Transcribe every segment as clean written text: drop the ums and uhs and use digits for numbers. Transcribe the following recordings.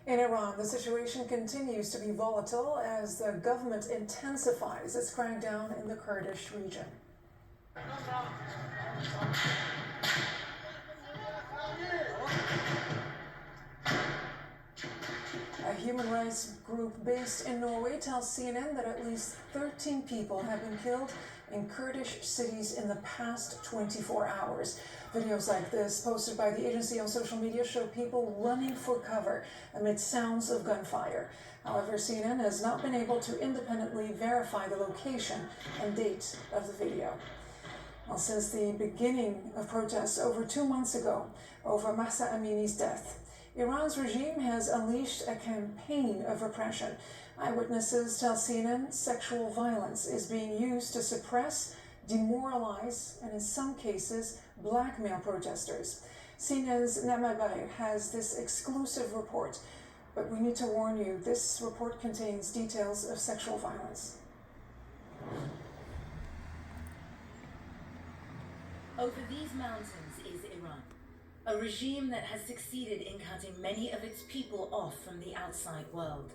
In Iran, the situation continues to be volatile as the government intensifies its crackdown in the Kurdish region. A human rights group based in Norway tells CNN that at least 13 people have been killed in Kurdish cities in the past 24 hours. Videos like this, posted by the agency on social media, show people running for cover amid sounds of gunfire. However, CNN has not been able to independently verify the location and date of the video. Well, since the beginning of protests over 2 months ago over Mahsa Amini's death, Iran's regime has unleashed a campaign of repression. Eyewitnesses tell CNN sexual violence is being used to suppress, demoralize, and in some cases, blackmail protesters. CNN's Naama Bahir has this exclusive report, but we need to warn you, this report contains details of sexual violence. Over these mountains is Iran, a regime that has succeeded in cutting many of its people off from the outside world.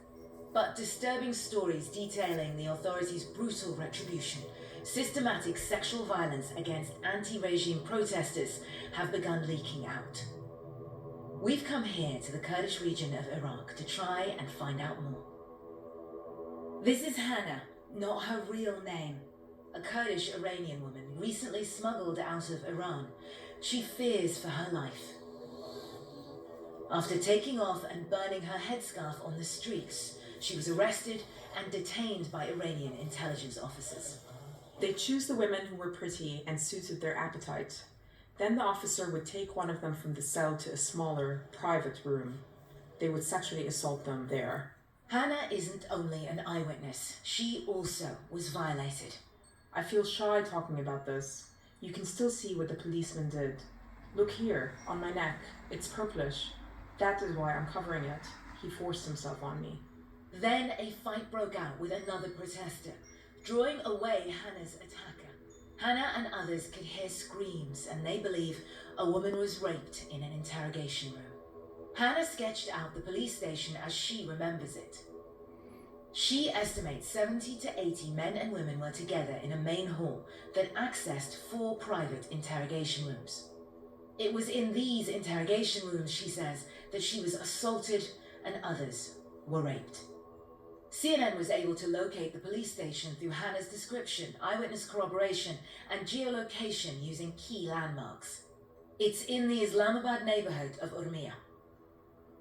But disturbing stories detailing the authorities' brutal retribution, systematic sexual violence against anti-regime protesters have begun leaking out. We've come here to the Kurdish region of Iraq to try and find out more. This is Hannah, not her real name. A Kurdish Iranian woman recently smuggled out of Iran. She fears for her life. After taking off and burning her headscarf on the streets, she was arrested and detained by Iranian intelligence officers. They choose the women who were pretty and suited their appetite. Then the officer would take one of them from the cell to a smaller, private room. They would sexually assault them there. Hannah isn't only an eyewitness, she also was violated. I feel shy talking about this. You can still see what the policeman did. Look here, on my neck. It's purplish. That is why I'm covering it. He forced himself on me. Then a fight broke out with another protester, drawing away Hannah's attacker. Hannah and others could hear screams, and they believe a woman was raped in an interrogation room. Hannah sketched out the police station as she remembers it. She estimates 70 to 80 men and women were together in a main hall that accessed 4 private interrogation rooms. It was in these interrogation rooms, she says, that she was assaulted and others were raped. CNN was able to locate the police station through Hannah's description, eyewitness corroboration, and geolocation using key landmarks. It's in the Islamabad neighborhood of Urmia.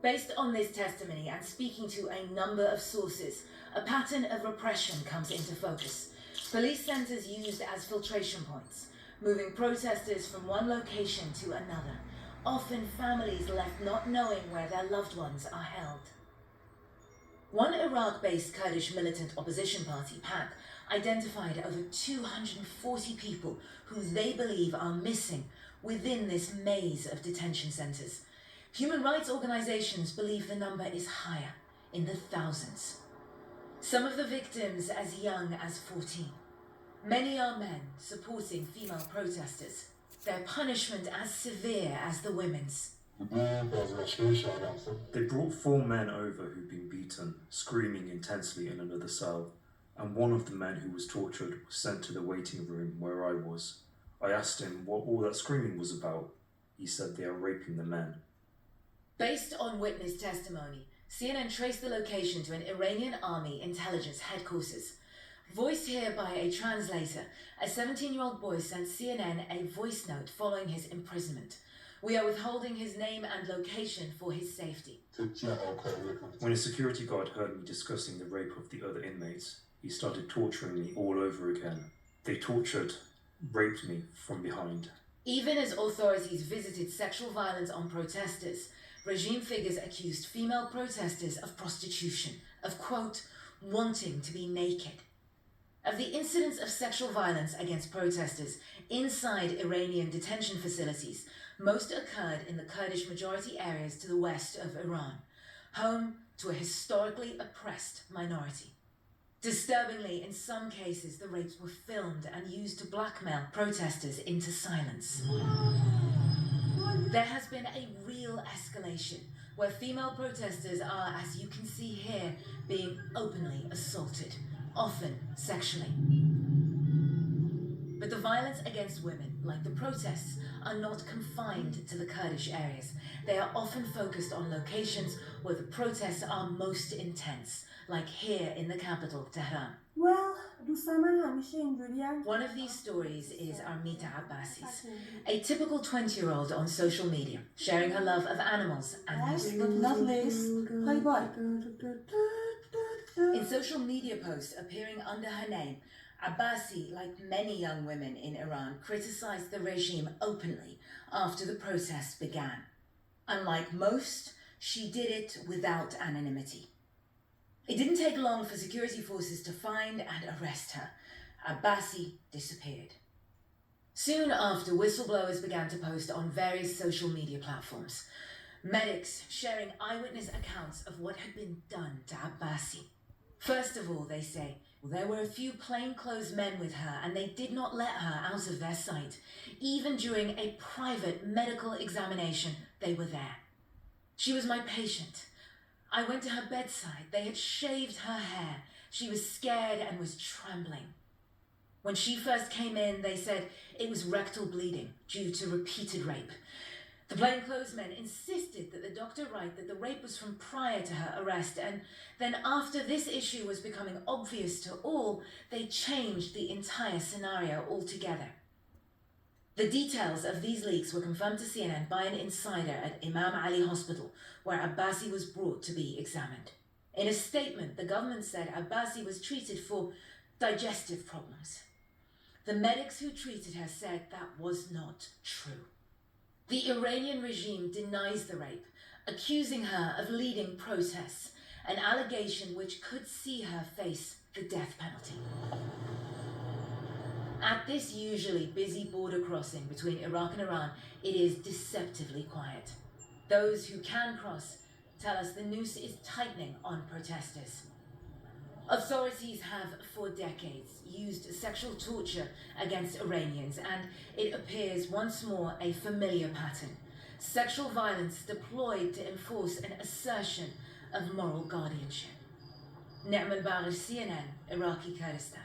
Based on this testimony and speaking to a number of sources, a pattern of repression comes into focus. Police centers used as filtration points, moving protesters from one location to another, often families left not knowing where their loved ones are held. One Iraq-based Kurdish militant opposition party, PAK, identified over 240 people who they believe are missing within this maze of detention centers. Human rights organizations believe the number is higher, in the thousands. Some of the victims as young as 14. Many are men supporting female protesters, their punishment as severe as the women's. They brought 4 men over who'd been beaten, screaming intensely in another cell, and one of the men who was tortured was sent to the waiting room where I was. I asked him what all that screaming was about. He said they are raping the men. Based on witness testimony, CNN traced the location to an Iranian army intelligence headquarters. Voiced here by a translator, a 17-year-old boy sent CNN a voice note following his imprisonment. We are withholding his name and location for his safety. When a security guard heard me discussing the rape of the other inmates, he started torturing me all over again. They tortured, raped me from behind. Even as authorities visited sexual violence on protesters, regime figures accused female protesters of prostitution, of, quote, wanting to be naked. Of the incidents of sexual violence against protesters inside Iranian detention facilities, most occurred in the Kurdish majority areas to the west of Iran, home to a historically oppressed minority. Disturbingly, in some cases, the rapes were filmed and used to blackmail protesters into silence. There has been a real escalation, where female protesters are, as you can see here, being openly assaulted, often sexually. But the violence against women, like the protests, are not confined to the Kurdish areas. They are often focused on locations where the protests are most intense, like here in the capital, Tehran. Well, دوستان من همیشه اینجوریم. One of these stories is Armita Abbasi's, a typical 20-year-old on social media, sharing her love of animals and Last music. but not least, Playboy. In social media posts appearing under her name, Abbasi, like many young women in Iran, criticized the regime openly after the protests began. Unlike most, she did it without anonymity. It didn't take long for security forces to find and arrest her. Abbasi disappeared. Soon after, whistleblowers began to post on various social media platforms, medics sharing eyewitness accounts of what had been done to Abbasi. First of all, they say, there were a few plainclothes men with her and they did not let her out of their sight. Even during a private medical examination, they were there. She was my patient. I went to her bedside. They had shaved her hair. She was scared and was trembling. When she first came in, they said it was rectal bleeding due to repeated rape. The plainclothesmen insisted that the doctor write that the rape was from prior to her arrest, and then after this issue was becoming obvious to all, they changed the entire scenario altogether. The details of these leaks were confirmed to CNN by an insider at Imam Ali Hospital, where Abbasi was brought to be examined. In a statement, the government said Abbasi was treated for digestive problems. The medics who treated her said that was not true. The Iranian regime denies the rape, accusing her of leading protests, an allegation which could see her face the death penalty. At this usually busy border crossing between Iraq and Iran, it is deceptively quiet. Those who can cross tell us the noose is tightening on protesters. Authorities have for decades used sexual torture against Iranians, and it appears once more a familiar pattern. Sexual violence deployed to enforce an assertion of moral guardianship. Ne'man Bagher, CNN, Iraqi Kurdistan.